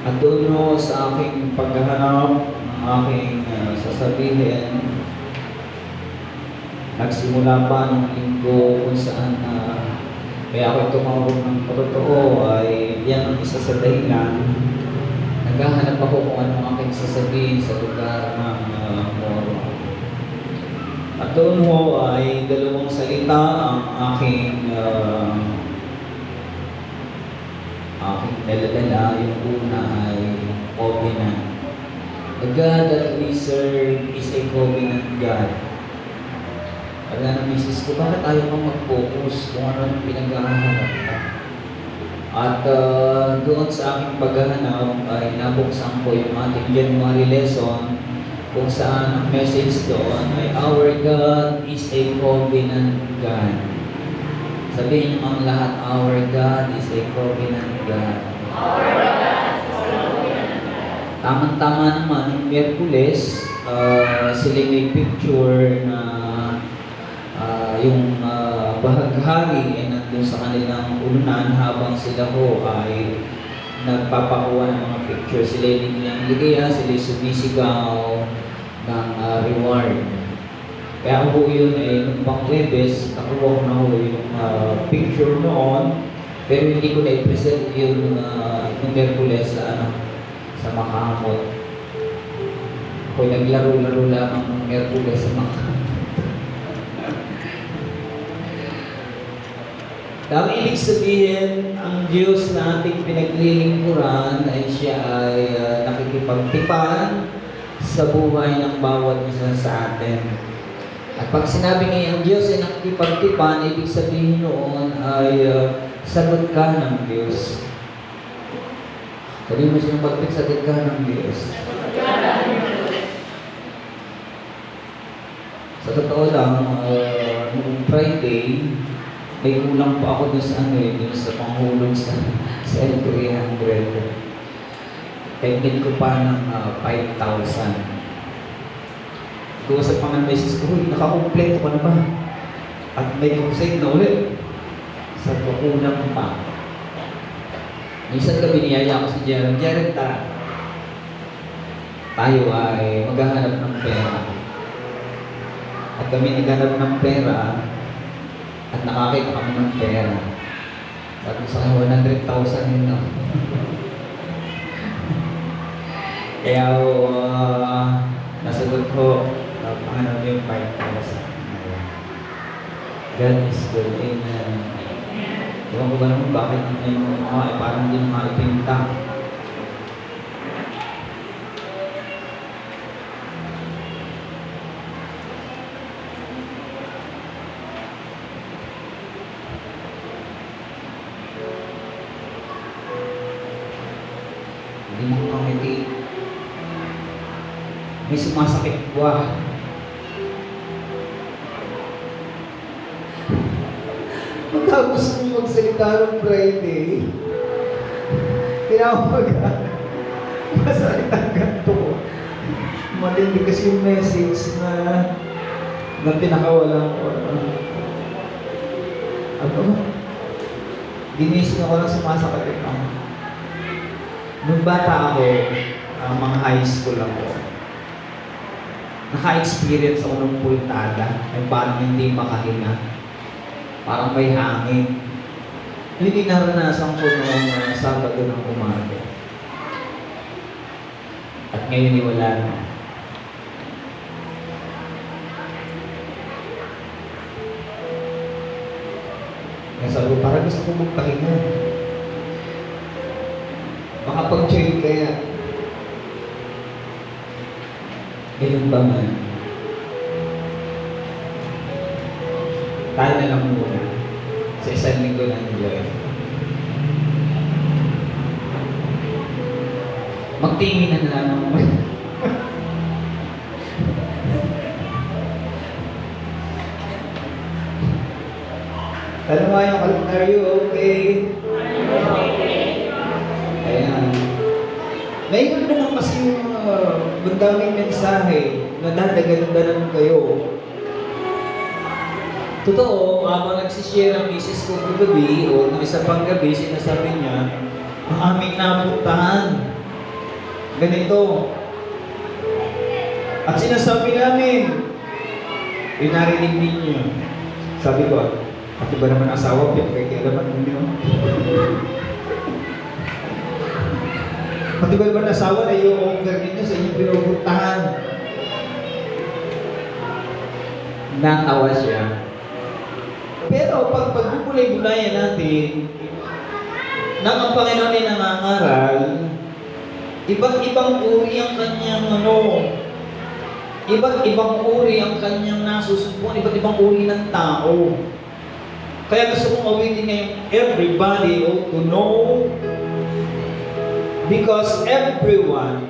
At doon ho sa aking paghahanap ng aking sasabihin, nagsimula pa nung linggo kung saan kaya ako tumawag ng totoo ay yan ang isa sa dahilan. Naghahanap ako kung anong aking sasabihin sa lugar ng Moro. At doon ho ay dalawang salita ang aking daladala. Yung una ay covenant. The God that we serve is a covenant God. Kaya ng misis ko, bakit ayaw kang mag-focus kung ano yung pinaghahanap ka? At doon sa aking paghahanap ay nabuksan ko yung ating January lesson kung saan ang message doon ay our God is a covenant God. Sabihin niyo ang lahat, our God is a covenant God. Our God is a covenant God. Tamang-tama naman, yung Miyerkules, sila may picture na yung bahaghari ay nandun sa kanilang ulunan habang sila ho ay nagpapakuha ng mga picture. Sila ay nilang ligaya, sila ay sumisigaw ng reward. Kaya ako yun ay nung Pang-Webes, nakuha ko na ho yung picture noon, pero hindi ko na-present yung Miyerkules sa Makamot. Ako'y naglaro-laro lamang ng Miyerkules sa Makamot. Ang ibig sabihin, ang Diyos na ating pinaglilingkuran ay siya ay nakikipagtipan sa buhay ng bawat isa sa atin. At pag sinabi niya ang Diyos ay nakikipagtipan, ibig sabihin noon ay sagot ka ng Diyos. Sabi mo siyang sagot ka ng Diyos. Sa totoo lang, noong Friday, may kulang pa ako doon sa doon sa panghulog sa L300. Pagpin ko pa ng 5,000. Kung sa pangan message ko, nakakompleto ka na ba? At may crusade na ulit. Sa kulang pa. Minsan gabi niyaya ko si Jared. Jared, tara. Tayo ay maghahanap ng pera. At kami naghanap ng pera. At nakakita kami ng pera. Sabi sa akin, 100,000 yun na. Kaya nasagot ko, ano yung 5,000. God is good. Amen. Ewan ko ba naman bakit yung mga parang hindi mga ipinta. Hindi mo kumiti. May sumasakit buwa. Matapos mong magsalita ng Friday, tinawag ka. Masakit ang ganito ko. Malindi kasi yung message na pinakawalan ko. Ginising ako ng sumasakit ako. Nung bata ako, mga high school ako, naka-experience ako ng pultada, ay parang hindi makahinga. Parang may hangin. Hindi naranasan ko noong Sabado ng umaga. At ngayon wala na. Kaya sabi ko, parang gusto ko magpahinga. Makapag-join kaya. Ganun ba man? Tayo na lang muna sa isang linggo ng enjoy. Magtingin na lang naman. Ano nga yung are you okay? Ayan. May iba naman kasi yung daming mensahe na dadagdagan kayo. Totoo, habang nagsishare ang misis ko kagabi o ng isa pang gabi, sinasabi niya, ang aming napuntahan ganito. At sinasabi namin, pinarinig ninyo. Sabi ko, pati ba naman asawa, pinagkailaman ninyo? Pati ba naman asawa na yung offer ninyo sa inyong pinupuntahan? Natawa siya. Pero pag pagbubulay-bulayan natin, nang ang Panginoon ay nangangaral, iba't ibang uri ang kanyang iba't ibang uri ang kanyang nasusubukan, iba't ibang uri ng tao. Kaya gusto kong awitin ngayon, everybody ought to know, because everybody,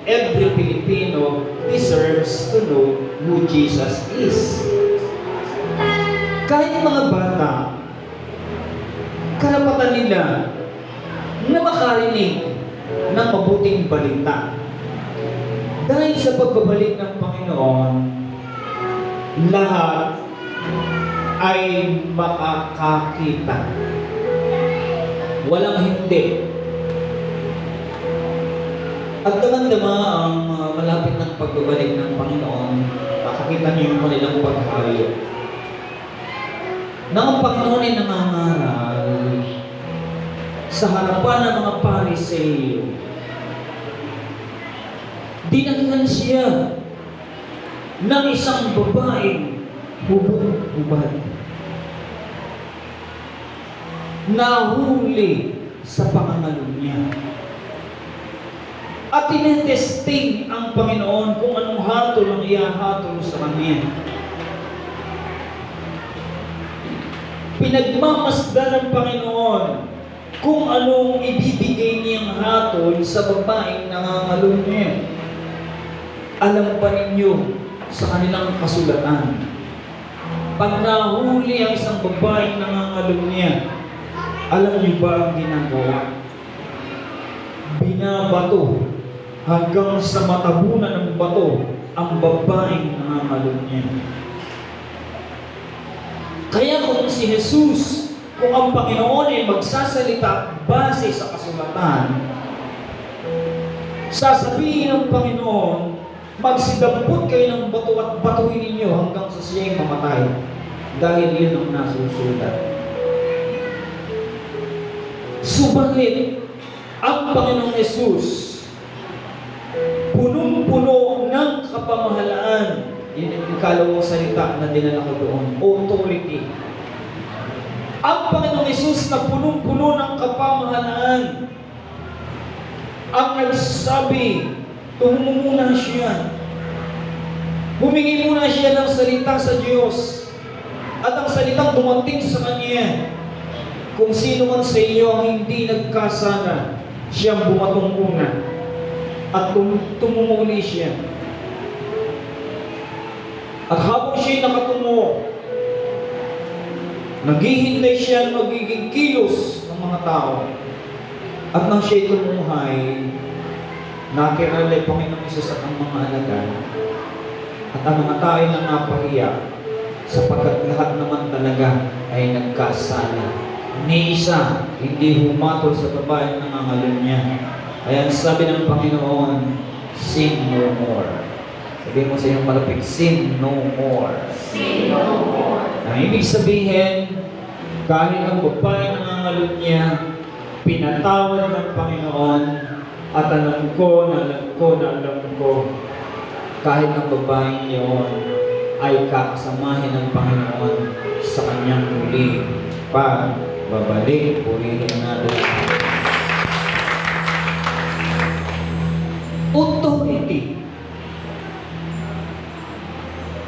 every Filipino deserves to know who Jesus is. Kahit mga bata, karapatan nila na makarinig ng mabuting balita. Dahil sa pagbabalik ng Panginoon, lahat ay makakakita. Walang hindi. At damang-dama ang malapit ng pagbabalik ng Panginoon, makakita niyo yung kanilang paghayo. Na ang Panginoon ay nangangaral sa harapan ng mga Pariseo. Dinanggan siya ng isang babaeng hubad-hubad. Nahuli sa pangangalo niya. At tinetesting ang Panginoon kung anong hatol ang ihahatol sa kanya. Pinagmamasdan ng Panginoon kung anong ibibigay niyang hatol sa babaeng nangangalo niya. Alam pa ninyo sa kanilang kasulatan, pag nahuli ang isang babaeng nangangalo niya, alam niyo ba ang ginagawa? Binabato hanggang sa matabunan ng bato ang babaeng nangangalo niya. Kaya kung si Jesus, kung ang Panginoon ay magsasalita base sa kasulatan, sasabihin ng Panginoon, magsidampot kayo ng bato at batuhin ninyo hanggang sa siya'y mamatay. Dahil yun ang nasusulat. Subalit, ang Panginoong Jesus, punong-puno ng kapamahalaan. Yun ang ikalawang salita na dinala ko doon. Authority. Ang Panginoong Jesus na punong-puno ng kapamahalaan, ang nagsabi, tumungo muna siya. Humingi muna siya ng salita sa Diyos. At ang salitang dumating sa Kanya, kung sino man sa iyo ang hindi nagkasala, siyang bumatong una. At tumumuli siya. At habang siya'y nakatungo, naghihintay siya ng magiging kilos ng mga tao. At nang siya'y tumuhay, nakiralay Panginoong Isus at ang mga alagad. At ang mga tao ay nangapahiya, sapagkat lahat naman talaga ay nagkasala. Ni isa, hindi humatol sa babaeng nangangalo niya. Kaya sabi ng Panginoon, sin no more. Sabi mo sa iyong malapit, sin no more. Sin no more. Ang ibig sabihin, kahit ang babae nangangalo niya, pinatawad ng Panginoon, at alam ko, kahit ang babae niyon ay kakasamahin ng Panginoon sa kanyang muli pagbabalik. Purihin natin. Authority.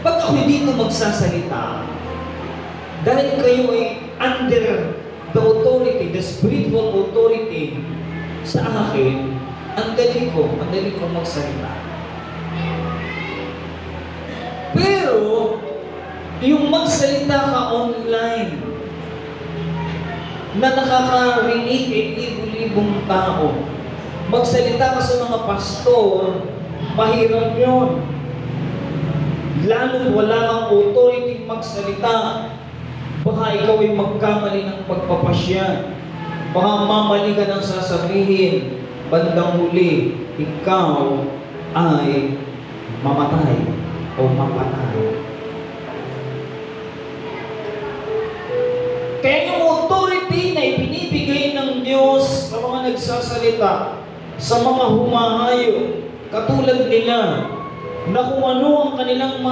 Pag ako dito magsasalita, dahil kayo ay under the authority, the spiritual authority sa akin, ang dali ko magsalita. Pero, yung magsalita ka online, na nakakarinig ay libo-libong tao, magsalita ka sa mga pastor, mahirap yun. Lalo't wala kang authority magsalita, baka ikaw ay magkamali ng pagpapasya. Baka mamali ka ng sasabihin. bandang huli, ikaw ay mamatay o mapatay. Kaya yung authority na ibinibigay ng Diyos sa mga nagsasalita, sa mga humahayo, katulad nila, na kung ano ang kanilang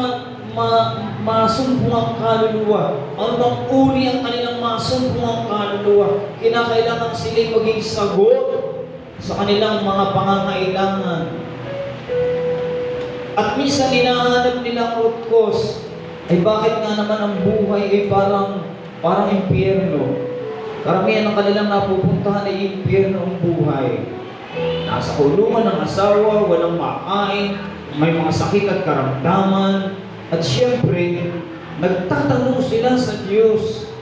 masumpungang kaluluwa, anong uri ang kanilang masumpungang kaluluwa, kinakailangan sila'y maging sagot sa kanilang mga pangangailangan. At minsan hinahanap nila root cause, ay bakit nga naman ang buhay ay parang impyerno. Karamihan ng kanilang napupuntahan ay impyerno ang buhay. Nasa kulungan ng asawa, walang makain, may mga sakit at karamdaman, at siyempre, nagtatanong sila sa Diyos,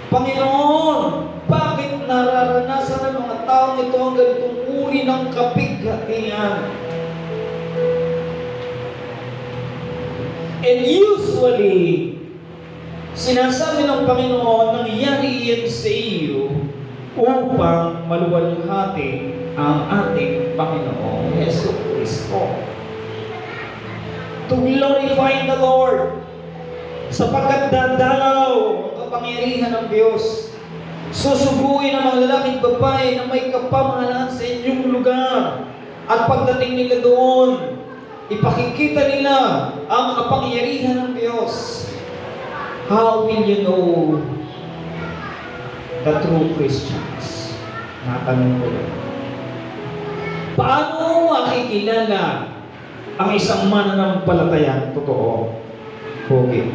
Panginoon, bakit nararanasan ng mga taong ito ang ganitong uri ng kapighatian? And usually, sinasabi ng Panginoon, nangyari yan sa iyo upang maluwalhati ang ating Panginoong Yesu Kristo. To glorify the Lord, sapagkat dadalaw ang kapangyarihan ng Diyos. Susubuin ang mga lalaking babae na may kapamahalaan sa inyong lugar. At pagdating nila doon, ipakikita nila ang kapangyarihan ng Diyos. How will you know the true Christians? Natanong ko yan. Paano makikilala ang isang mananampalatayang totoo? Okay.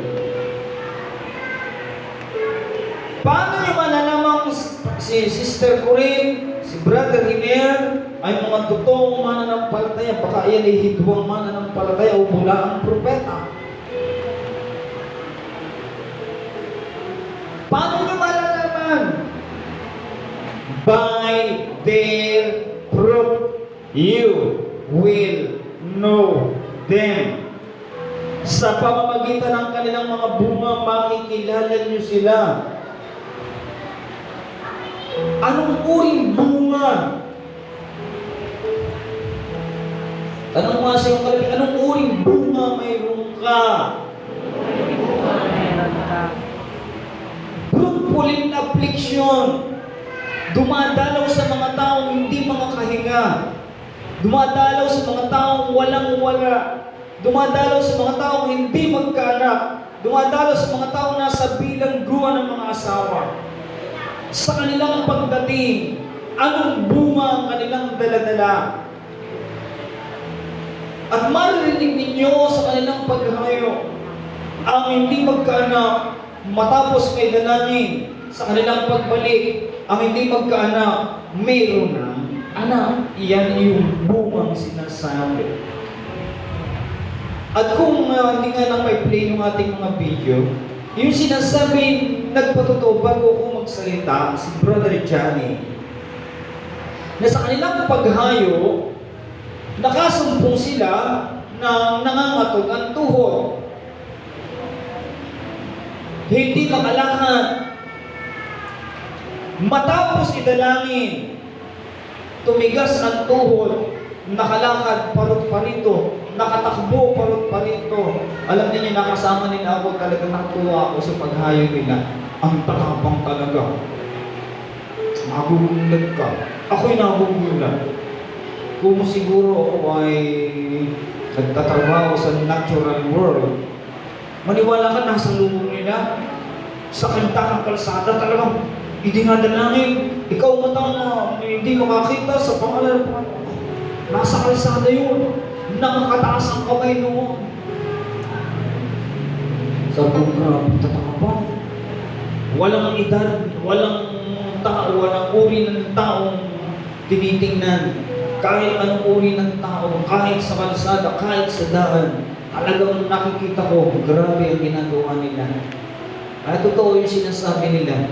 Paano nyo malalamang si Sister Corinne, si Brother Hiner ay mga totoong mananampalataya? Baka yan ay hidwang mananampalataya o mula ang propeta. Paano nyo malalaman? By their fruit you will know them. Sa pamamagitan ng kanilang mga bunga, makikilala nyo sila. Anong uring bunga? Tanong mo sa iyong kalapit, anong uring bunga mayroon ka? Fruitful in affliction. Dumadalaw sa mga taong hindi makakahinga. Dumadalaw sa mga taong walang-wala. Dumadalaw sa mga taong hindi magkaanak. Dumadalaw sa mga taong nasa bilangguan ng mga asawa. Sa kanilang pagdating, anong bunga ang kanilang daladala? At maririnig ninyo sa kanilang paghahayo, ang hindi magkaanak, matapos may dalangin, sa kanilang pagbalik, ang hindi magkaanak, mayroon ng anak. Iyan yung bungang sinasabi. At kung hindi nga lang may play yung ating mga video, yung sinasabi, nagpatotoo bago ako magsalita, si Brother Johnny, na sa kanilang paghayo, nakasumpong sila na nangangatog ang tuhod. Hindi makalakad. Matapos idalangin, tumigas ang tuhod, nakalakad parot parito, nakatakbo parot parito. Alam niyo, nakasama nila ako, talagang natuwa ako sa paghayo nila. Ang tatapang talaga. Magugulat ka. Ako'y nagugulat. Kung siguro ako ay nagtatrabaho sa natural world, maniwala ka, nasa lubong nila, sa kantang kalsada, talagang hindi nga dalangin. Ikaw matang hindi makakita sa pangalan ng Panginoon. Nasa kalsada yun. Nakakataas ang kamay noon. Sa buong tatapang. Walang edad, walang tao, walang uri ng taong tinitingnan. Kahit anong uri ng tao, kahit sa kalsada, kahit sa daan, talagang nakikita ko, grabe ang ginagawa nila. At totoo yung sinasabi nila.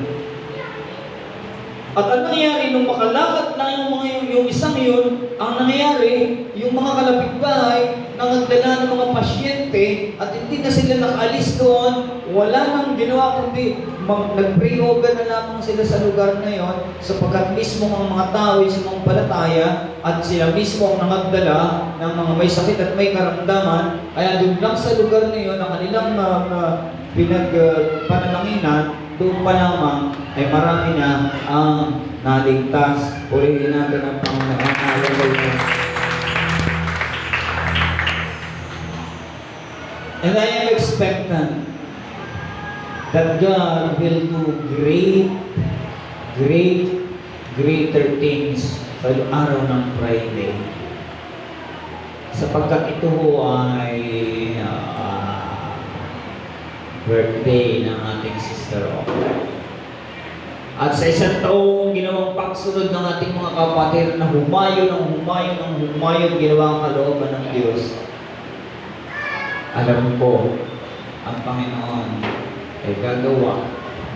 At ang nangyayari, nung makalakad na yung isang yun, ang nangyayari, yung mga kalapitbahay, nangagdala ng mga pasyente, at hindi na sila nakaalis doon, wala nang ginawa kundi nag-pray over na lamang sila sa lugar na yon, sapagkat mismo ang mga tao ay sumampalataya at sila mismo ang nangagdala ng mga may sakit at may karamdaman. Kaya doon lang sa lugar na yon, ang kanilang panananginan, doon pa lamang ay marami na ang naligtas. Purihin natin ang Panginoon. Hallelujah. And I am expectant that God will do greater things sa araw ng Friday. Sapagkat ito ay birthday ng ating Sister Ola. At sa isang taong ginawang pagsunod ng ating mga kapatid na humayo, ginawa ang kalooban ng Diyos. Alam ko, ang Panginoon ay gagawa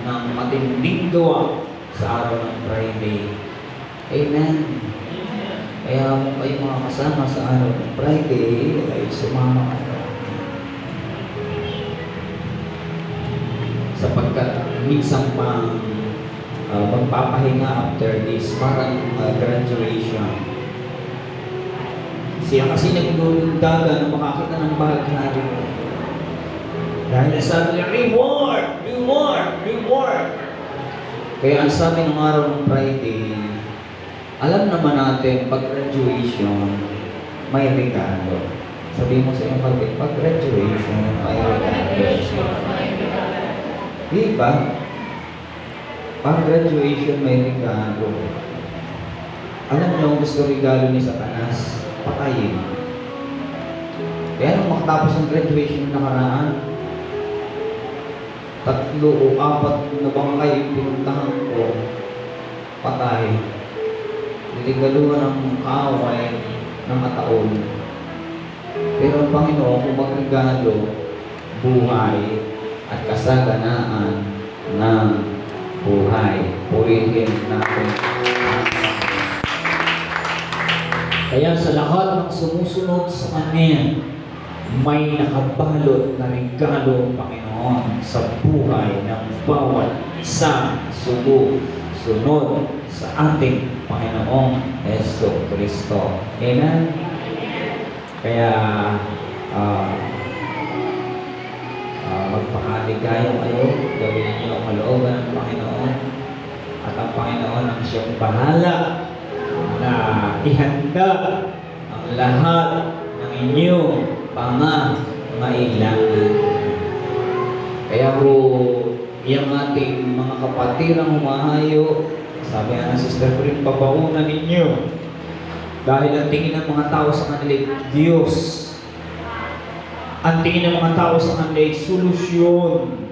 ng matinding gawa sa araw ng Friday. Amen. Kaya kung kayo mga kasama sa araw ng Friday, ay sumama kayo. Sapagkat minsan pang magpapahinga after this, parang graduation. Siya kasi nagdulundaga na makakita ng bahaghari. Dahil sabi niya, reward! Kaya ang sabi ng araw ng Friday, alam naman natin, pag graduation, may regalo. Sabi mo sa iyong kapatid, pag graduation, may regalo. Di ba? Pag graduation, may regalo. Alam niyo, gusto regalo ni Satanas, patayin. Kaya nung makatapos ng graduation ng nakaraan, 3 o 4 na bangkay yung pinuntahan ko, patay. Niligaluhan ng kaaway ng kataon. Pero ang Panginoon, kung magregalo, buhay at kasaganaan ng buhay. Purihin natin. Kaya sa lahat ng sumusunod sa Kanya, may nakabalot na regalo, Panginoon, sa buhay ng bawat isang sunod sa ating Panginoong Yesu Kristo. Amen? Kaya, magpakaligaya kayo, gawin niyo ang kalooban ng Panginoon, at ang Panginoon ang siyang bahala na ihanda ang lahat ng inyong pangangailangan. Kaya po, yung ating mga kapatirang humahayo, sabi nga ng Sister Corinne, pabauna ninyo. Dahil ang tingin ng mga tao sa kanila, Diyos. Ang tingin ng mga tao sa kanila, solusyon.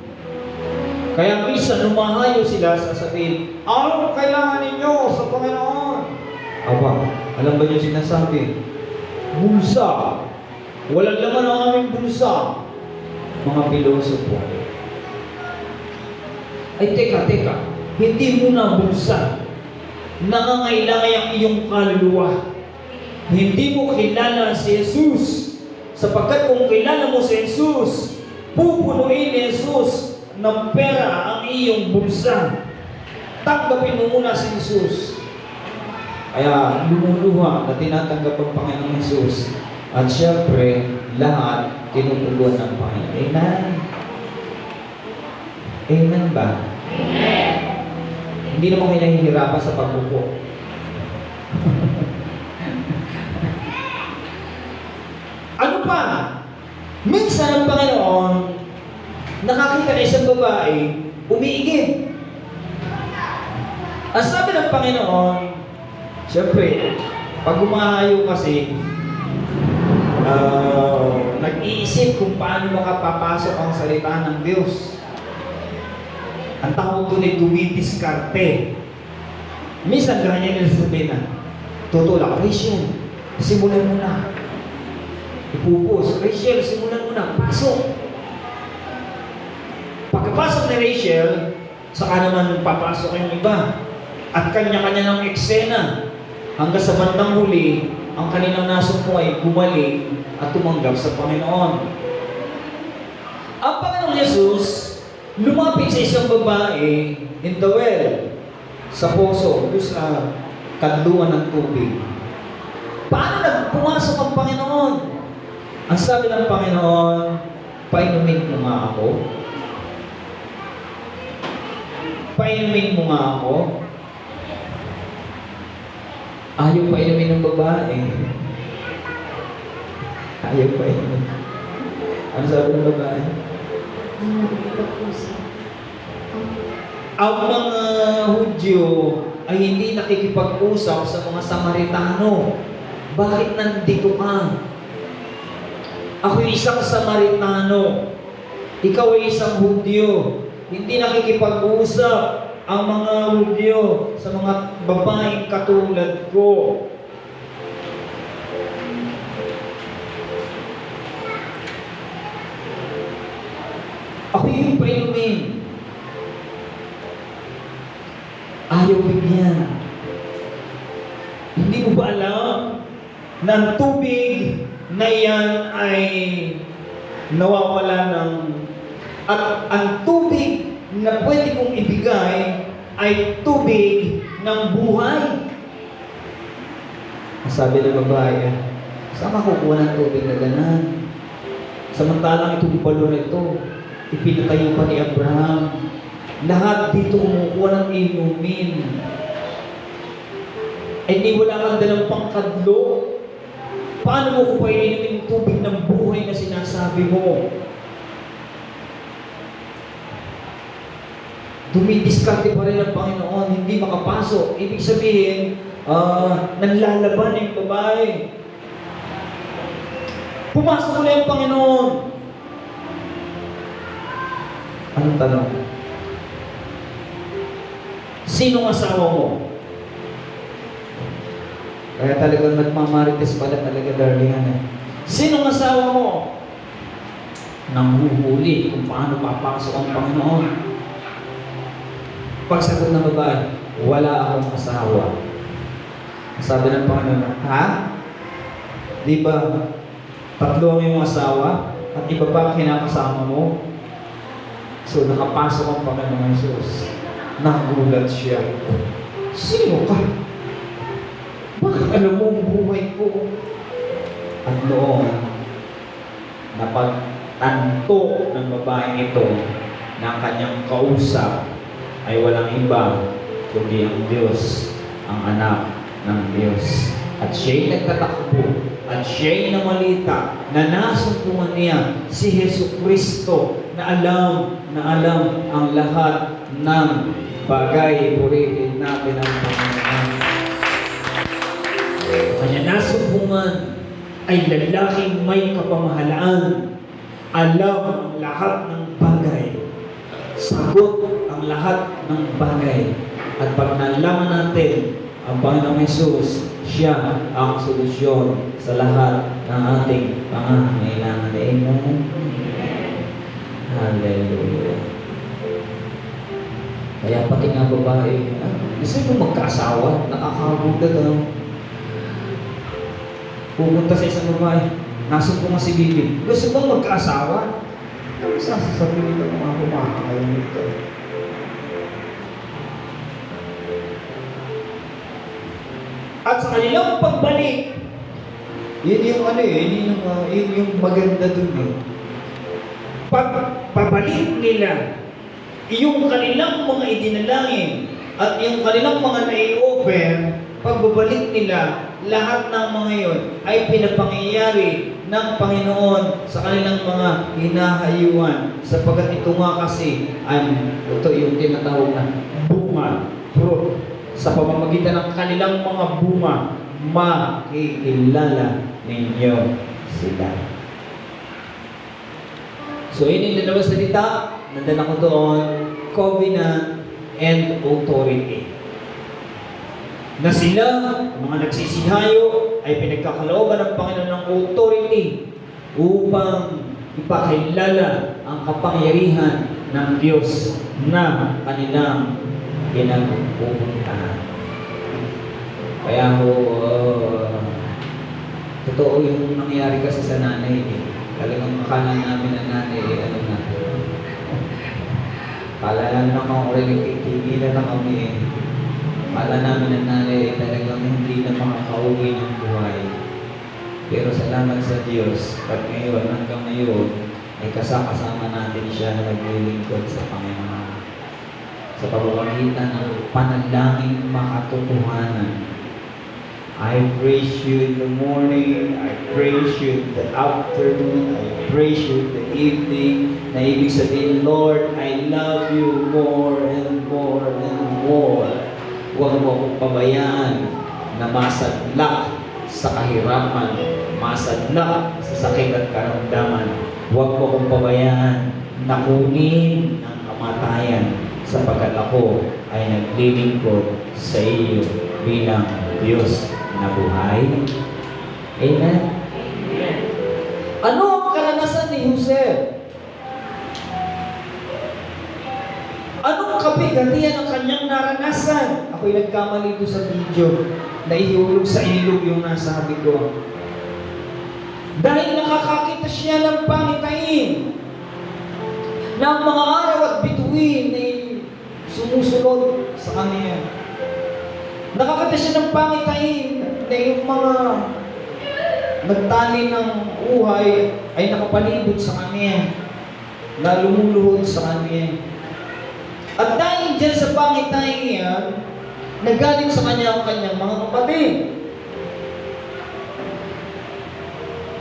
Kaya minsan lumahayo sila, sasabihin, ano kailangan ninyo sa Panginoon? Aba, alam ba niyo sinasabi? Bulsa. Walang laman ang aming bulsa. Mga pilosopo. Ay, teka. Hindi mo na bulsa. Nangangailangan ang iyong kaluluwa. Hindi mo kilala si Jesus. Sapagkat kung kilala mo si Jesus, pupunuin ni Jesus ng pera ang iyong bulsa. Tanggapin mo muna si Jesus. Kaya lumuluha na tinatanggap ang Panginoong Jesus. At syempre, lahat tinutuguan ng Panginoon. Amen? Amen ba? Amen. Hindi naman kayo nahihirapan sa pagbuko. Ano pa? Minsan ang Panginoon, nakakita na isang babae, umiigib. Ang sabi ng Panginoon, siyempre, pag humahayo kasi, nag-iisip kung paano makapapasok ang salita ng Diyos. Ang tawag doon ay dumidiskarte. Minsan ganyan nila sabihin na, tutulak, Rachel, simulan mo na. Ipupus, Rachel, simulan mo na, pasok. Pagkapasok ni Rachel, saka naman papasok yung iba. At kanya-kanya ng eksena. Hanggang sa bandang huli, ang kanilang nasumpo ay gumaling at tumanggap sa Panginoon. Ang Panginoong Jesus, lumapit sa isang babae in the well, sa poso, doon sa kadluan ng tubig. Paano pumasok ang Panginoon? Ang sabi ng Panginoon, painumin mo nga ako. Painumin mo nga ako. Ayaw painumin ng babae. Ayaw painumin. Ano sabi ng babae? Ang mga Hudyo ay hindi nakikipag-usap sa mga Samaritano. Bakit nandito ka? Ako isang Samaritano. Ikaw ay isang Hudyo. Hindi nakikipag-usap ang mga Hudyo sa mga babaeng katulad ko. Ako yung painumin. Ayaw bigyan. Hindi mo ba alam na ang tubig na yan ay nawawala ng... At ang tubig na pwede kong ibigay ay tubig ng buhay. Sabi ng babae, saan makukuha ng tubig na ganan? Samantalang itong balon na ito, ipinatayo pa ni Abraham. Lahat dito kumukuha ng inumin. Eh di wala kang dalang pangkadlo. Paano mo ko pa inumin yung tubig ng buhay na sinasabi mo? Dumidiskarte pa rin ang Panginoon, hindi makapasok. Ibig sabihin, nanlalaban yung babae. Pumasok na yung Panginoon. Anong tanong? Sinong asawa mo? Kaya talagang nagmamarites pala talaga, darling. Sinong asawa mo? Nanghuhuli kung paano papasok ang Panginoon. Pagsagot ng babae, wala akong asawa. Sabi ng Panginoon, ha? Di ba, tatlo ang iyong asawa at iba pa ang kinakasama mo? So, nakapasok ang Panginoon Jesus. Nagulat siya. Sino ka? Bakit alam mo ang buhay ko? At noon, napagtanto ng babaeng ito na ang kanyang kausap ay walang iba kundi ang Diyos, ang anak ng Diyos. At siya'y nagtatakbo at siya'y namalita na nasumpungan niya si Hesus Kristo na alam ang lahat ng bagay. Purihin natin ang Panginoon. Kanya nasumpungan ay lalaking may kapamahalaan. Alam ang lahat ng bagay. Sagot ang lahat ng bagay. At pag nalaman natin ang Panginoong Hesus, siya ang solusyon sa lahat ng ating pangangailangan. Amen. Hallelujah. Kaya pati nga babae, gusto mo magkaasawa, nakakagulat pupunta sa isang babae, nasumpo nga si Bibi, gusto bang magkaasawa? Ano sasasabihin ng mga kumakain nito? At sa kanilang pagbalik, yun yung yun yung maganda dun . Pabalik nila, yung kanilang mga idinalangin at yung kanilang mga nai-offer, pagbabalik nila, lahat ng mga yun ay pinapangyayari ng Panginoon sa kanilang mga hinahayuan. Sapagkat ito nga kasi ay ito yung tinatawag na bunga, fruit. Sa pamamagitan ng kanilang mga bunga, makikilala ninyo sila. So, yun yung dalawang salita, nadala ko doon, covenant and authority. Na sila, mga nagsisihayo, ay pinagkakalooban ng Panginoon ng authority upang ipakilala ang kapangyarihan ng Diyos na kanilang pinagpupuntahan. Kaya totoo yung nangyari kasi sa nanay. Talagang akala namin ang nanay, Kala lang naman ulit tigilan na kami. Kala namin na nanay talagang hindi na makakauwi ng buhay. Pero salamat sa Diyos, at ngayon, hanggang ngayon, ay kasama natin siya na naglilingkod sa Panginoon. Sa pamamagitan ng panalangin makatotohanan. I praise you in the morning, I praise you in the afternoon, I praise you in the evening. Na ibig sabihin, Lord, I love you more and more and more. Huwag mo akong pabayaan na masadlak sa kahirapan, masadlak sa sakit at karamdaman. Huwag mo akong pabayaan na kunin ang kamatayan sapagkat ako ay naglilingkod sa iyo bilang Diyos na buhay. Amen? Ano ang karanasan ni Jose? Anong kabigatian ang kanyang naranasan? Ako'y nagkamali doon sa video na ihulog sa ilog yung nasabi ko. Dahil nakakakita siya ng pangitain na ang mga araw at bituin ay sumusunod sa kanya. Nakakita siya ng pangitain na yung mga nagtali ng uhay ay nakapalibot sa kanya, na lumuluhod sa kanya. At dahil dyan sa pangitain niya, nagaling sa kanya ang kanyang mga kapatid.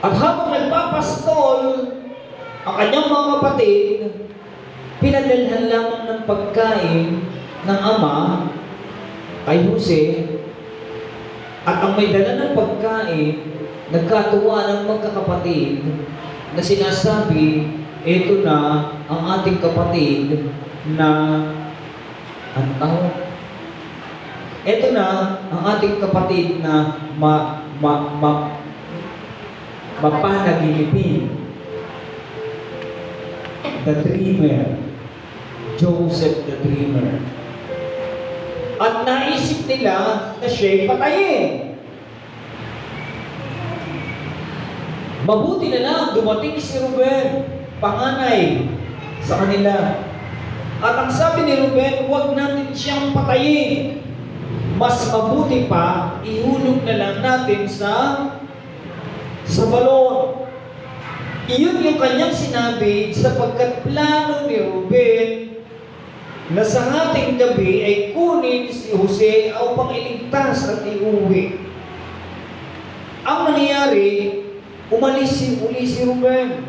At habang nagpapastol ang kanyang mga kapatid, pinadalhan lamang ng pagkain ng ama kay Jose, at ang may dala ng pagkain, nagkatuwa ng magkakapatid na sinasabi, ito na ang ating kapatid na ang tawag. Ito na ang ating kapatid na mapanaginipin. The dreamer. Joseph the dreamer. At naisip nila na siya'y patayin. Mabuti na lang dumating si Ruben, panganay sa kanila. At ang sabi ni Ruben, huwag natin siyang patayin. Mas mabuti pa, ihulog na lang natin sa balon. Iyon yung kanyang sinabi sapagkat plano ni Ruben na sa ating gabi ay kunin si Jose upang iligtas at iuwi. Ang nangyayari, umalis uli si Ruben.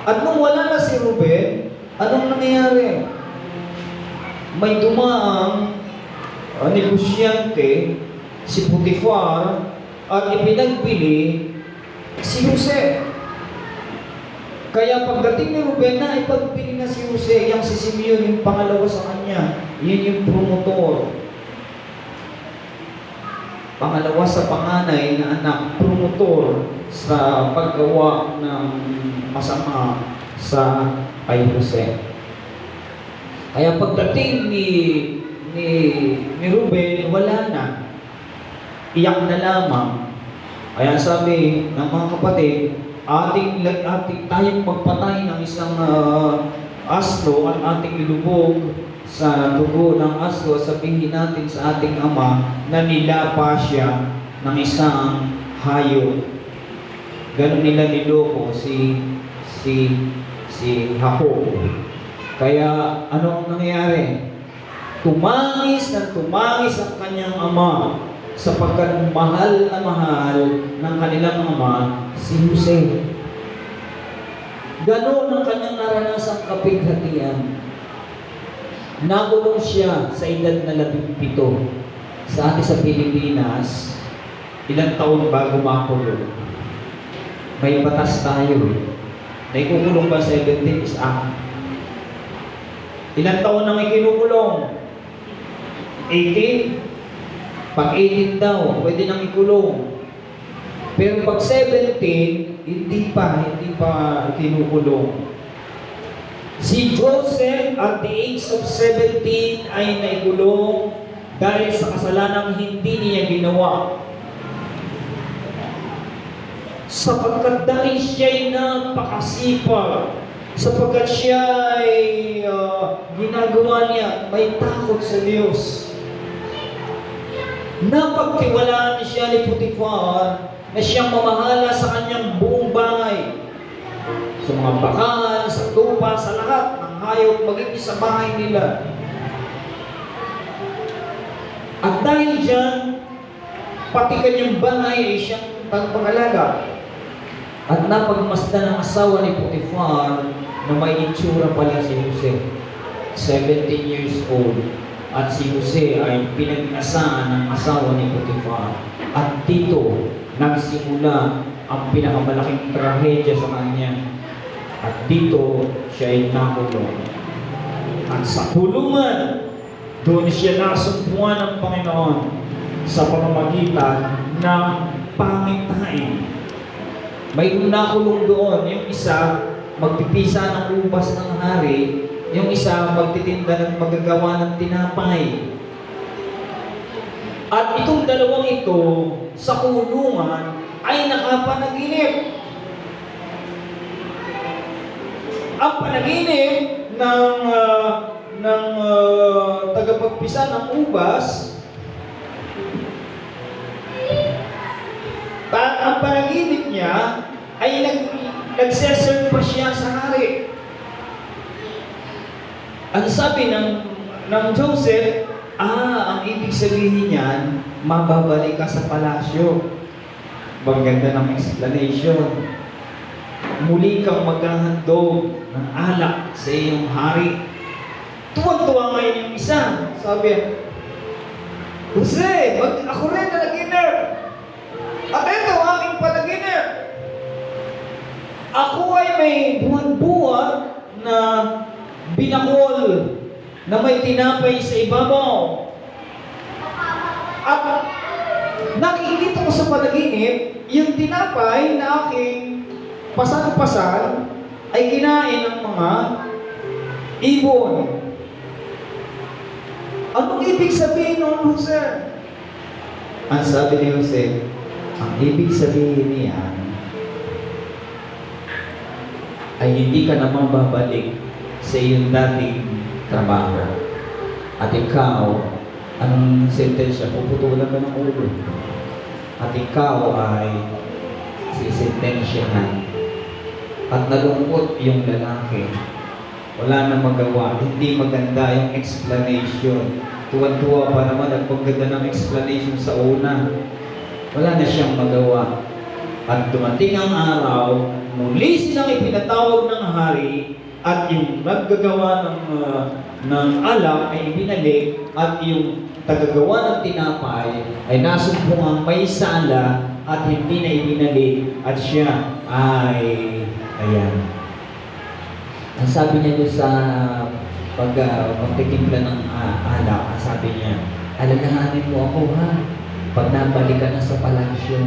At nung wala na si Ruben, anong nangyayari? May dumaang negosyante, si Potifar, at ipinagbili si Jose. Kaya pagdating ni Ruben na ipagbili na si Jose, yung si Simeon yung pangalawa sa kanya, yun yung promotor. Pangalawa sa panganay na anak, promotor sa paggawa ng masama sa kay Jose. Kaya pagdating ni Ruben, wala na. Iyak na lamang. Kaya sabi ng mga kapatid, ating tayong magpatay ng isang asno at ating ilubog sa dugo ng asno, sabihin natin sa ating ama na nilapa siya ng isang hayop. Ganon nila niloko si Jacob. Kaya ano ang nangyayari? Tumangis ang kanyang ama sapagkat mahal na mahal ng kanilang ama si Jose. Ganon ang kanyang naranasang kapighatian. Nakulong siya sa edad na 17. Sa atin sa Pilipinas, ilang taon bago makulong? May batas tayo. Naikukulong ba 17 is act? Ilang taon nang ikinukulong? 18? Pag 18 daw, pwede nang ikulong. Pero pag 17, hindi pa kinukulong. Si Joseph at the age of 17 ay naikulong dahil sa kasalanang hindi niya ginawa. Sapagkat dahil siya'y napakasipag sapagkat siya ay ginagawa niya may takot sa Diyos. Napagtiwalaan siya ni Potiphar na siyang mamahala sa kanyang buong bahay, sa mga bakal, sa tupa, sa lahat ng hayop, maging sa bahay nila. At dahil dyan, pati kanyang bahay ay siyang pangalaga. At napagmasdan ng asawa ni Potiphar na may itsura pala si Jose, 17 years old. At si Jose ay pinag-asahan ng asawa ni Potiphar. At dito nagsimula ang pinakamalaking trahedya sa kanya. At dito siya ay nakulong. At sa kulungan, doon siya nasumpuan ng Panginoon sa pamamagitan ng pangitain. May nakulong doon. Yung isa, magpipisa ng ubas ng hari. Yung isa, magtitinda ng magagawa ng tinapay. At itong dalawang ito, sa kulungan, ay nakapanaginip. Ang panaginip ng tagapagpisa ng ubas, ang panaginip niya ay nagseserve pa siya sa hari. Ang sabi ng Joseph, ang ibig sabihin niyan, mababalik ka sa palasyo. Maganda ng explanation. Muli kang maghahandog ng alak sa iyong hari. Tuwang-tuwa ngayon yung isa. Sabi, Jose, ako rin na naginip. At ito, aking panaginip. Ako ay may buwan-buwan na binakol na may tinapay sa ibabaw. At nakikita ko sa panaginip, yung tinapay na aking pasal-pasal ay kinain ng mga ibon. Anong ibig sabihin nun, Jose? Ang sabi ni Jose, ang ibig sabihin niya ay hindi ka na mababalik sa iyong dating trabaho. At ikaw, anong sentensya? Puputulan ka ng ulo. At ikaw ay sisentensyahan. At nalungkot yung lalaki. Wala na magawa. Hindi maganda yung explanation. Tuwan-tuwa pa naman at pagganda ng explanation sa una. Wala na siyang magawa. At dumating ang araw, muli silang ipinatawag ng hari at yung naggagawa ng alak ay ibinalik at yung tagagawa ng tinapay ay nasumpungang may sala at hindi na ibinalik at siya ay ayan. Ang sabi niya doon sa pagtitimpla ng alak, ang sabi niya, alalahanin mo ako ha, pag nabalik ka na sa palasyo,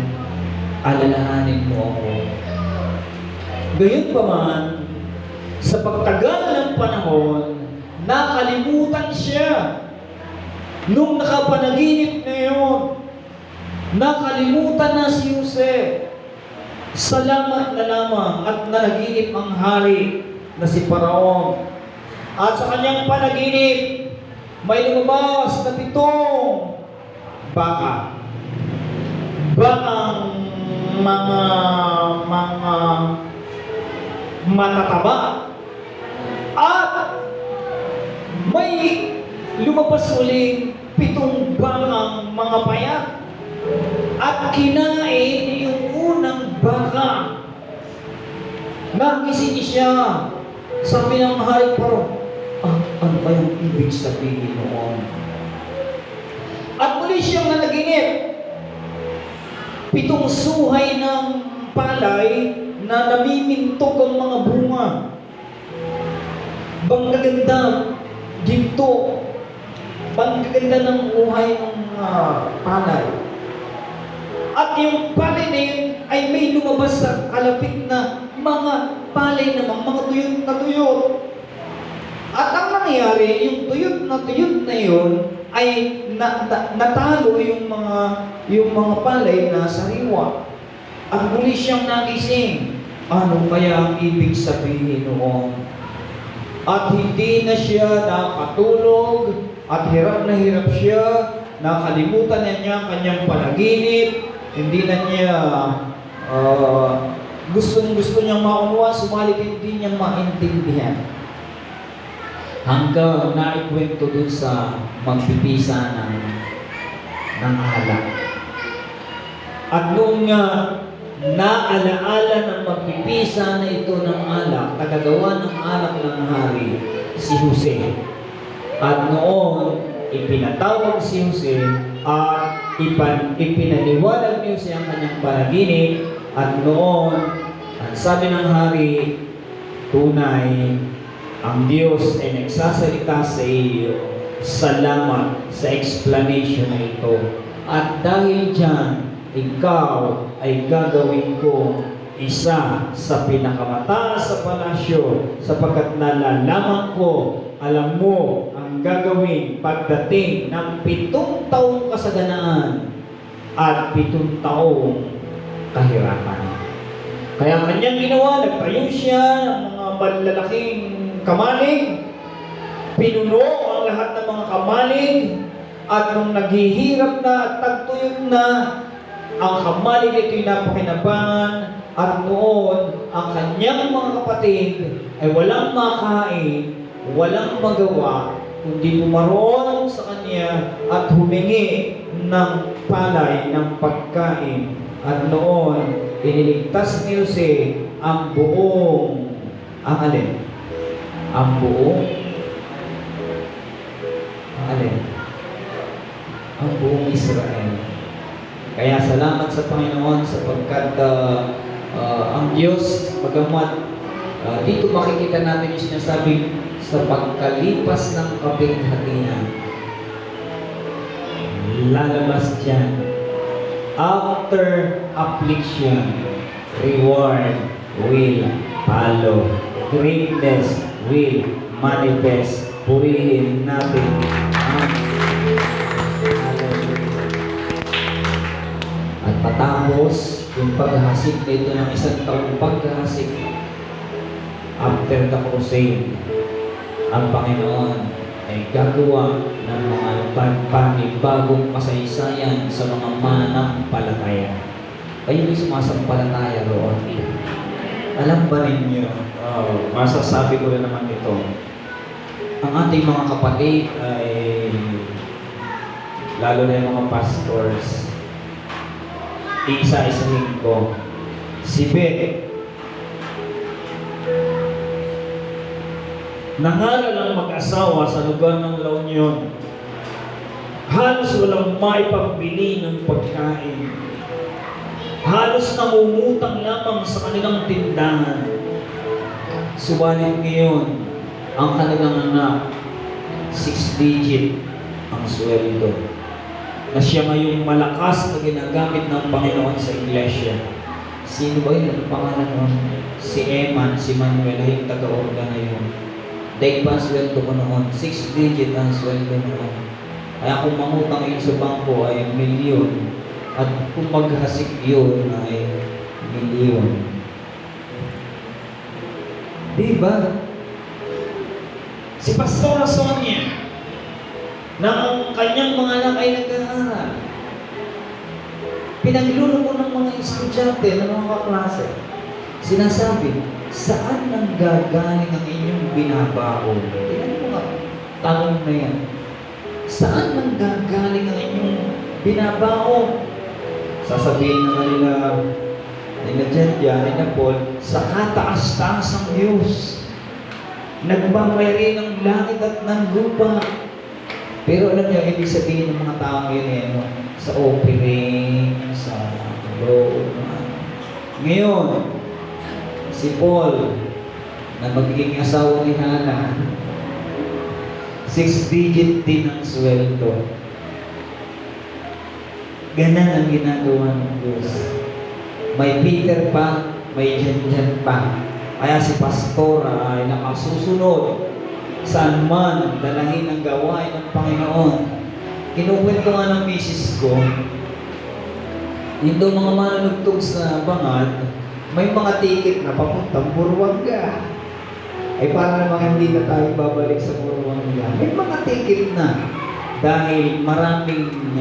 alalahanin mo ako. Gayon pa man, sa pagtagal ng panahon, nakalimutan siya. Nung nakapanaginip na yun, nakalimutan na si Jose. Salamat na lamang at nanaginip ang hari na si Paraon. At sa kanyang panaginip, may lumabas na 7 baka. Bakang mga matataba. At may lumabas uling 7 bakang mga payat. At kinain yung unang baka. Nagising siya. Sabi ng hari Paraon, ano ba yung ibig sabihin noon? At muli siyang nanaginip. 7 suhay ng palay na namimintog ang mga bunga. Banggaganda, ginto, banggaganda ng uhay ng palay. At yung palay na yun ay may lumabas sa kalapit na mga palay naman, mga tuyot na tuyot. At ang nangyari, yung tuyot na yun ay natalo yung mga palay na sariwa. At muli siyang nagising. Ano kaya ang ibig sabihin noon? At hindi na siya nakatulog at hirap na hirap siya, nakalimutan na niya ang kanyang panaginip, hindi na niya gustong-gusto niyang maunawa, sumalit hindi niya maintindihan. Hanggang naikwento dun sa magpipisa ng alak. At noong naalaala ng magpipisa na ito ng alak, tagagawa ng alak ng hari, si Jose. At noon, ipinatawag si Jose at ipinaliwanag ni Jose ang kanyang panaginip. At noon, ang sabi ng hari, tunay, ang Diyos ay nagsasalita sa iyo. Salamat sa explanation na ito. At dahil dyan, ikaw ay gagawin ko isa sa pinakamataas sa palasyo, sapagkat nalalaman ko, alam mo ang gagawin pagdating ng 7 taong kasaganaan at 7 taong kahirapan. Kaya kanyang ginawa, nagtayo siya ng mga malalaking kamalig, pinuno ang lahat ng mga kamalig, at nung naghihirap na at tagtuyot na, ang kamalig ito'y napakinabangan, at noon, ang kanyang mga kapatid ay walang makain, walang magawa, kundi pumaroon sa kanya at humingi ng palay ng pagkain. At noon, iniligtas ni Jose ang buong, ang alin? Ang buong, alin? Ang buong Israel. Kaya salamat sa Panginoon sapagkat ang Diyos, bagamat dito makikita natin yung sinasabing sa pagkalipas ng kapighatian, lalabas dyan. After affliction, reward will follow. Greatness will manifest. Purihin natin ang at patapos yung paghasik nito ng 1 taong paghasik, after the crusade, ang Panginoon ay gagawa ng mga panibagong kasaysayan sa mga mananampalataya. Kayo yung sumasampalataya roon. Alam ba ninyo, masasabi ko rin naman ito, ang ating mga kapatid ay, lalo na yung mga pastors, isa-isahin ko, si Beth, nangaral ang mag-asawa sa lugar ng La Union. Halos walang maipambili ng pagkain. Halos namumutang lamang sa kanilang tindahan. Subalit ngayon, ang kanilang anak, 6 digit ang sweldo. Na siya ngayong malakas na ginagamit ng Panginoon sa iglesia. Sino ba yun? Ang pangalan nun? Si Eman, si Manuel, ay yung taga-organ na yun. Daig pa ang sweldo ko noon, 6 digit ang sweldo noon. Kaya kung mangutang yun sa bangko ay milyon, at kung maghasik yun ay milyon. Diba? Si Pastora Sonia, na ang kanyang mga anak ay nag-aaral, pinagluluko ng mga estudyante, ng mga kaklase, sinasabi, saan nang gagaling ang inyong binabaon? Tingnan mo nga, tanong na yan. Saan nang gagaling ang inyong binabaon? Sasabihin naman nila Jedya, nila Paul, sa kataas-taas ng Diyos. Nagmamayari ng langit at ng lupa. Pero alam niyo, ibig sabihin ng mga taong yun sa offering, sa loan. Ngayon, si Paul, na magiging asawa ni Hannah, 6 digit din ang sweldo. Ganan ang ginagawa ng Diyos. May Peter pa, may Jan pa. Kaya si Pastora ay nakasusunod saan man dalahin ang gawain ng Panginoon. Kinukwento nga ng misis ko, dito mga manunugtog sa bangad, may mga ticket na papuntang Buruanga. Ay para namang hindi na tayo babalik sa Buruanga. May mga ticket na. Dahil maraming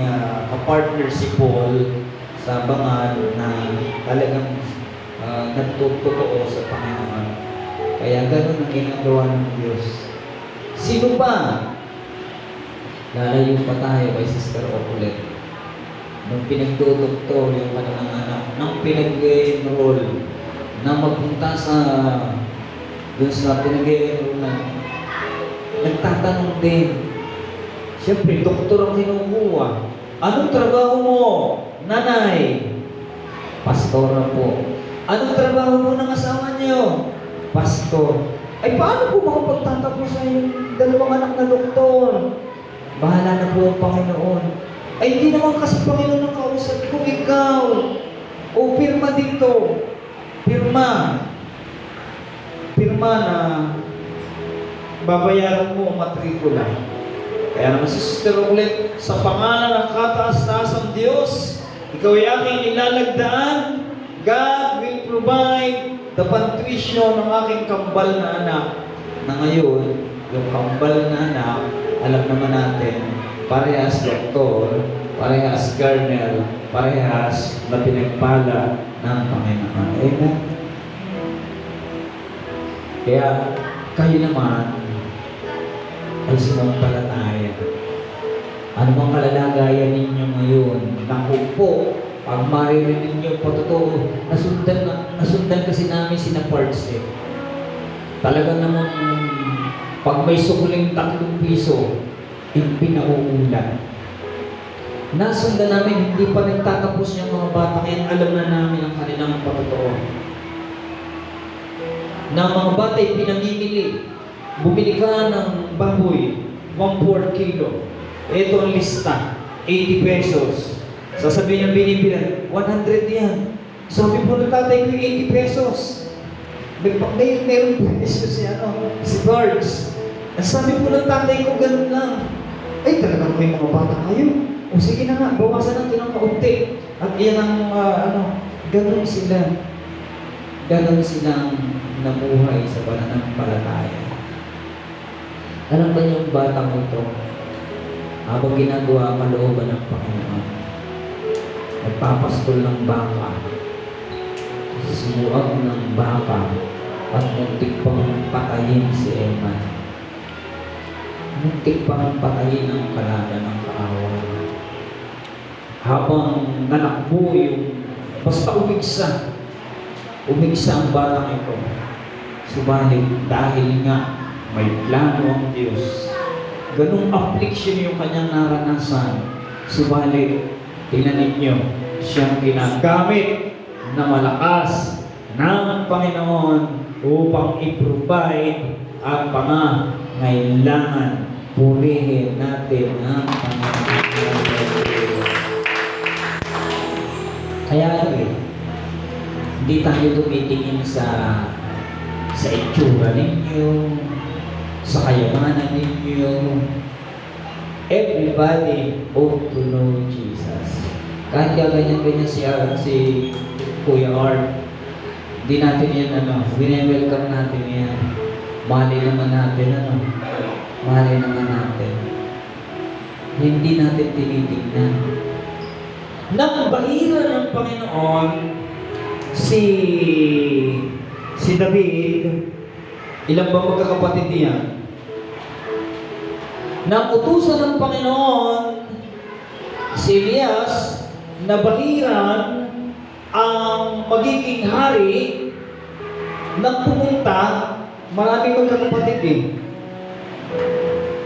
kapartner si Paul sa bangal na talagang nagtutoo sa Panginoon. Kaya ganun ang ginagawa ng Diyos. Sino ba? Lalayo pa tayo kay Sister Oculet. Nung pinagdudoktor yung kanilang anak, nung pinag-enroll na magpunta doon sa pinag-enrollan, nagtatanong din. Siyempre, doktor ang kinukuha. Anong trabaho mo, nanay? Pastora po. Anong trabaho mo ng asawa niyo? Pastor. Ay, paano po makapagtatapos sa yung dalawang anak na doktor? Bahala na po ang Panginoon. Ay, hindi naman kasi Panginoon ang kausap ko, ikaw. O, pirma dito. Pirma. Pirma na babayaran mo ang matrikula. Kaya naman si Sister Oculet, sa pangalan ng kataas-taasang Diyos, ikaw ay aking nilalagdaan. God will provide the tuition ng aking kambal na anak. Na ngayon, yung kambal na anak, alam naman natin, parehas doktor, parehas gardener, parehas na pinagpala ng Panginoon. Amen? Kaya, kayo naman, ay sumampalataya. Ano bang kalalagayan ninyo ngayon? Naku po, pag maririnig ninyo po totoo, nasundan kasi namin sina Parts eh. Talaga namang pag may sukuling 3 piso, yung pinauulan. Nasundan namin, hindi pa nagtatapos yung mga bata, kaya alam na namin ang kanilang patotoo. Na mga bata ay pinamimili. Bumili ka ng baboy, 1/4 kilo. Ito ang lista, 80 pesos. Sasabihin ng binibilan, 100 yan. Sabi po ng tatay ko, 80 pesos. Meron pesos si Birds. Sabi po ng tatay ko, ganun lang. Ay, talagang may mga bata kayo. O sige na nga, bawasan natin ng kaunti. At iyan ang, ganun sila. Ganun silang nabuhay sa pananampalataya. Alam ba yung batang ito? Habang ginagawa ang kalooban ng Panginoon, nagpapastol ng baka, sumuag ng baka, at muntik pang patayin si Emma. Muntik pang patayin ang kalaban ng kaaway. Habang nanakbo yung, basta umigsa ang batang ito. Subalit dahil nga may plano ang Diyos, ganung affliction yung kanyang naranasan. Subalit, tingnan ninyo, siyang ginagamit na malakas ng Panginoon upang i-provide ang pangangailangan. Purihin natin ang Panginoon. Kaya hindi tayo tumitingin sa itsura ninyo, sa kayamanan ninyo. Everybody ought to know Jesus. Kahit ganyan-ganyan si Kuya Art, hindi natin yan wine-welcome natin yan. Mali naman natin mali naman natin. Hindi natin tinitingnan. Nang bahira ng Panginoon, si David, ilang ba magkakapatid niya? Nang utusan ng Panginoon, si Elias, na bahiran ang magiging hari, nang pumunta, maraming magkakapatid eh.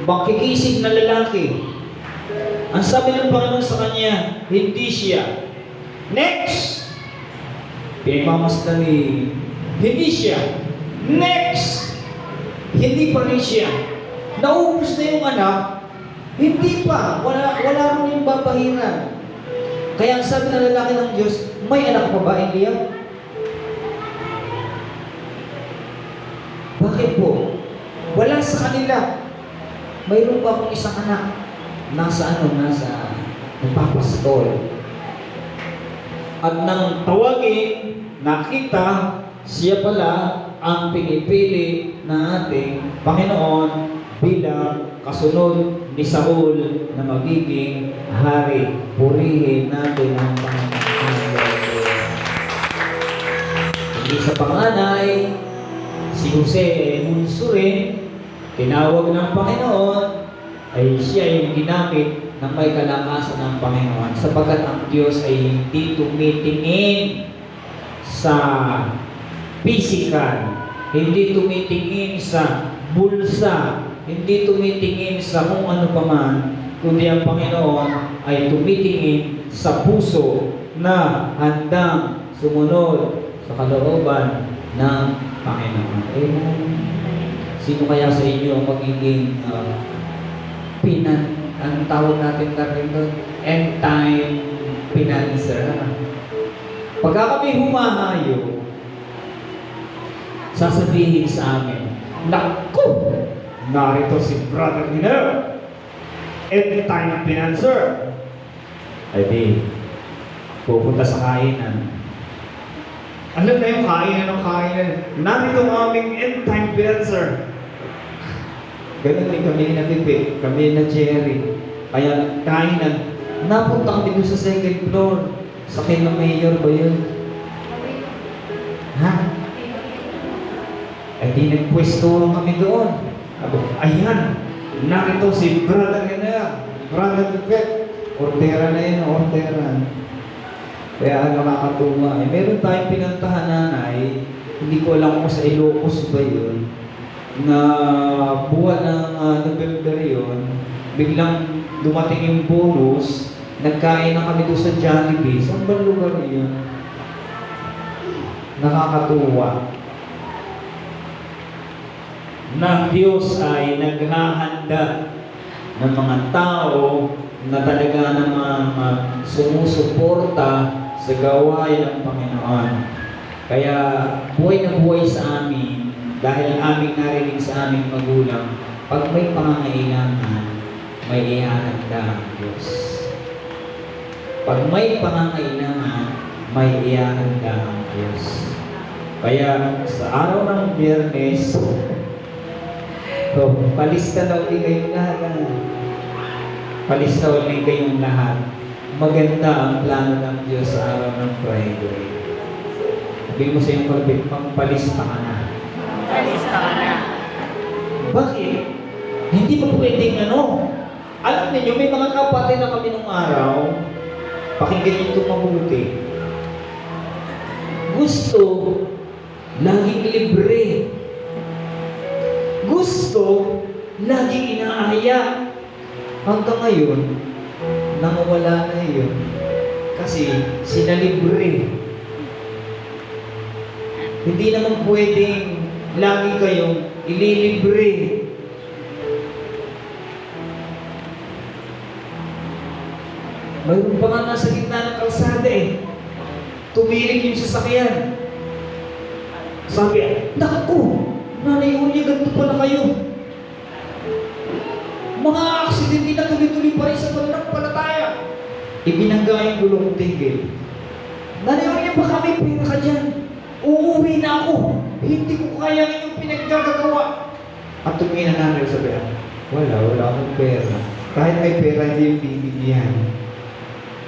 Makikisig na lalaki. Ang sabi ng Panginoon sa kanya, hindi siya. Next! Pinagmamasdan ni, hindi siya. Next! Hindi pa rin siya. Naubos na yung anak, hindi pa. Wala rin yung babahiran. Kaya ang sabi ng lalaki ng Diyos, may anak pa ba, Elia? Bakit po? Wala sa kanila. Mayroon pa akong isang anak. Nasa nagpapastol. At nang tawagin, nakita siya pala ang pinipili na ating Panginoon bilang kasunod ni Saul na magiging hari. Purihin natin ang Panginoon. Hindi sa panganay, si Jose ay bunso rin, tinawag ng Panginoon, ay siya yung ginamit ng may kalakasan ng Panginoon sapagkat ang Diyos ay hindi tumitingin sa physical, hindi tumitingin sa bulsa, hindi tumitingin sa kung ano pa man, kundi ang Panginoon ay tumitingin sa puso na handang sumunod sa kalooban ng Panginoon. Sino kaya sa inyo ang magiging ang tawag natin doon, end time financer? Pagka kami humahayo, sasabihin sa amin, naku, narito si Brother Hiner, end time financer. Ay di, pupunta sa kainan. Alam na yung kainan ng kainan. Narito ang aming end time financer. Ganun din kami na Pipi, kami na Jerry. Kaya kainan, napunta kami doon sa second floor. Sa kina mayor ba yun? Ha? Ay di nagpwesto lang kami doon. Ayan, narito si Brother Hiner, Brother Pipi. Ortera na yun, ortera. Kaya nakakatuwa. Meron tayong pinantahan nanay, hindi ko alam kung sa Ilocos ba yun, na buwan ng November yun, biglang dumating yung bonus, nagkain na kami doon sa Jollibee. Saan ba lugar yun? Nakakatuwa. Na Diyos ay naghahanda ng mga tao na talaga namang sumusuporta sa gawain ng Panginoon. Kaya buhay na buhay sa amin dahil aming narinig sa aming magulang, pag may pangangailangan, may ihahanda ang Diyos. Pag may pangangailangan, may ihahanda ang Diyos. Kaya sa araw ng Biyernes, palista na ulit kayong lahat. Palista ulit kayong lahat. Maganda ang plano ng Diyos sa araw ng Friday. Sabihin mo sa iyong kalabit, magpalista ka na. Palista ka na. Bakit? Hindi pa pwedeng alam niyo, may mga kapatid na kami nung araw, pakinggan niyo ito mabuti. Gusto, laging libre. Gusto, laging inaaya. Hanggang ngayon, nawawala na yun. Kasi sinalibre. Hindi naman pwedeng lagi kayong ililibre. Mayroon pa nga nasa gitna ng kalsada tumilig yung sasakyan. Sabi, naku, Nanay Uli, ganito pala kayo. Mga aksidente na tuloy-tuloy pa rin sa pananampalataya. Ibinangga yung gulong tigil. Nanay Uli, baka may pera ka dyan. Uuwi na ako. Hindi ko kaya yung pinaggagawa. At tumingin na nanay sabi, wala akong pera. Kahit may pera, hindi yung bibigyan.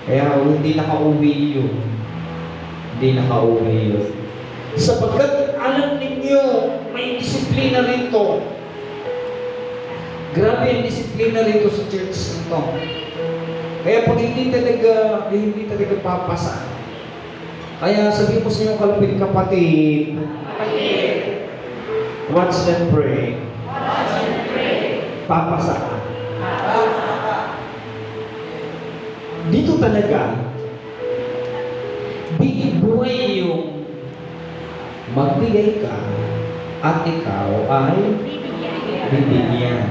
Kaya hindi nakauwi yun. Hindi nakauwi yun. Sapagkat alam ninyo, may disiplina rito. Grabe yung disiplina rito sa church nito. Kaya pag hindi talaga papasa. Kaya sabihin mo sa inyong kalapit kapatid, watch and pray. Papasa ka. Dito talaga, buhay yung magbigay ka at ikaw ay bibigyan.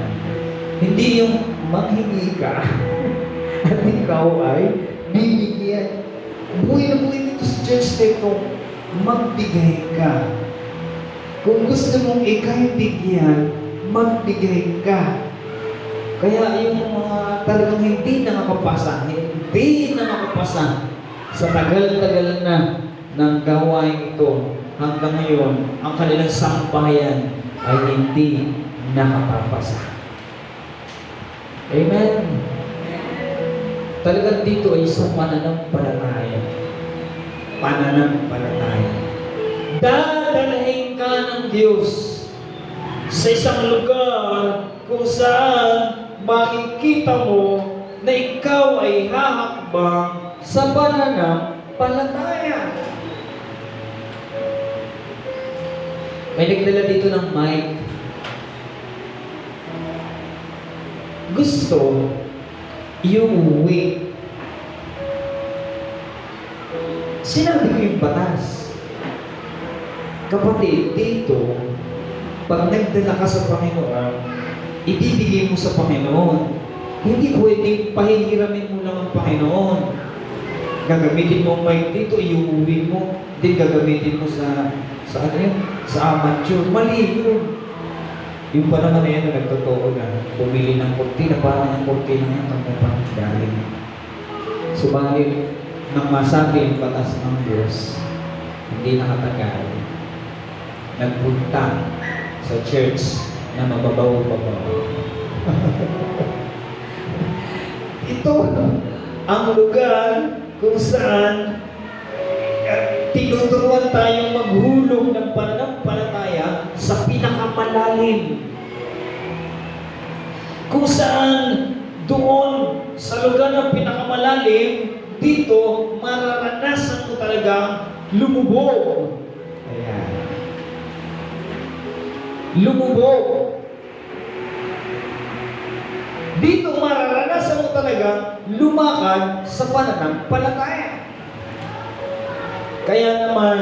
Hindi yung manghingi ka at ikaw ay bibigyan. Buhay na buhay dito sa church nito, magbigay ka. Kung gusto mong ikay bigyan, magbigay ka. Kaya yung mga talagang hindi nakakapasa, Sa tagal-tagal na ng gawain ito, hanggang ngayon, ang kanilang sambahayan ay hindi nakapapasa. Amen. Talagang dito ay isang pananampalataya. Pananampalataya. Dadalhin ka ng Diyos sa isang lugar kung saan makikita mo na ikaw ay hahakbang sa pananampalataya. May nagdala dito ng mic. Gusto iuwi. Sinabi ko yung batas. Kapatid, dito, pag nagdala ka sa Panginoon, ibibigay mo sa Panginoon. Hindi pwedeng pahihiramin mo lang ang Panginoon. Gagamitin mo ang mic dito, iuwi mo. Then gagamitin mo sa ano yun? Sa amateur. Mali yun. Yung pa naman na yan na nagtotoo na pumili ng kurtina, parang ang kurtina yan ang napanggaling. Subalit, nang masabi ang batas ng Diyos, hindi nakatagal, nagpunta sa church na mababaw-babaw. Ito ang lugar kung saan tinuturuan tayong maghulog ng pananampalataya sa pinakamalalim. Kung saan doon sa lugar ng pinakamalalim, dito mararanasan mo talagang lumubog. Ayan. Lumubog. Dito mararanasan mo talagang lumakad sa pananampalataya. Kaya naman,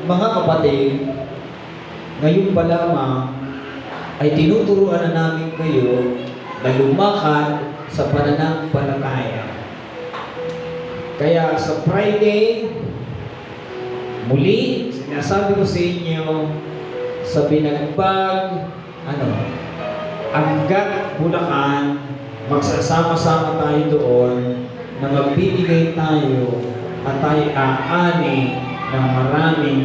mga kapatid, ngayon pa lamang ay tinuturuan na namin kayo na lumakad sa pananampalataya. Kaya sa Friday, muli, sinasabi ko sa inyo, sa Binagbag, Angat, Bulacan, magsasama-sama tayo doon na magbibigay tayo at tayo aani ng maraming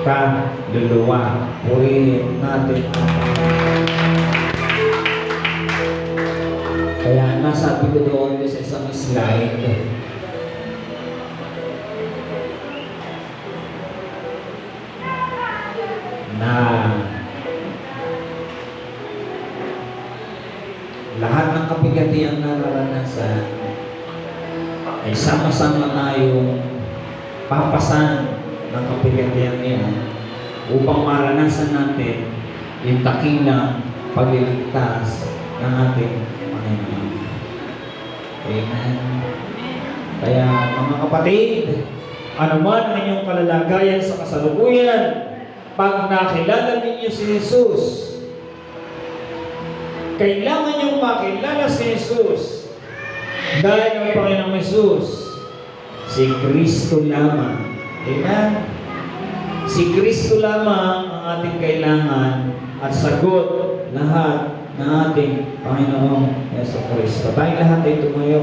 kaluluwa. Purihin natin ang Kaya nasabi ko doon sa isang slide, na lahat ng kapigatiang nararanasan ay sama-sama tayong papasan ng kapigatiang yan upang maranasan natin yung dakilang pagliligtas ng ating Panginoon. Amen. Kaya mga kapatid, anuman ang inyong kalalagayan sa kasalukuyan, pag nakilala ninyo si Jesus, kailangan niyong makilala si Jesus dahil ang Panginoong Jesus, si Kristo lamang. Amen? Si Kristo lamang ang ating kailangan at sagot lahat ng ating Panginoong Yesu Kristo. Tayong lahat ay tumayo.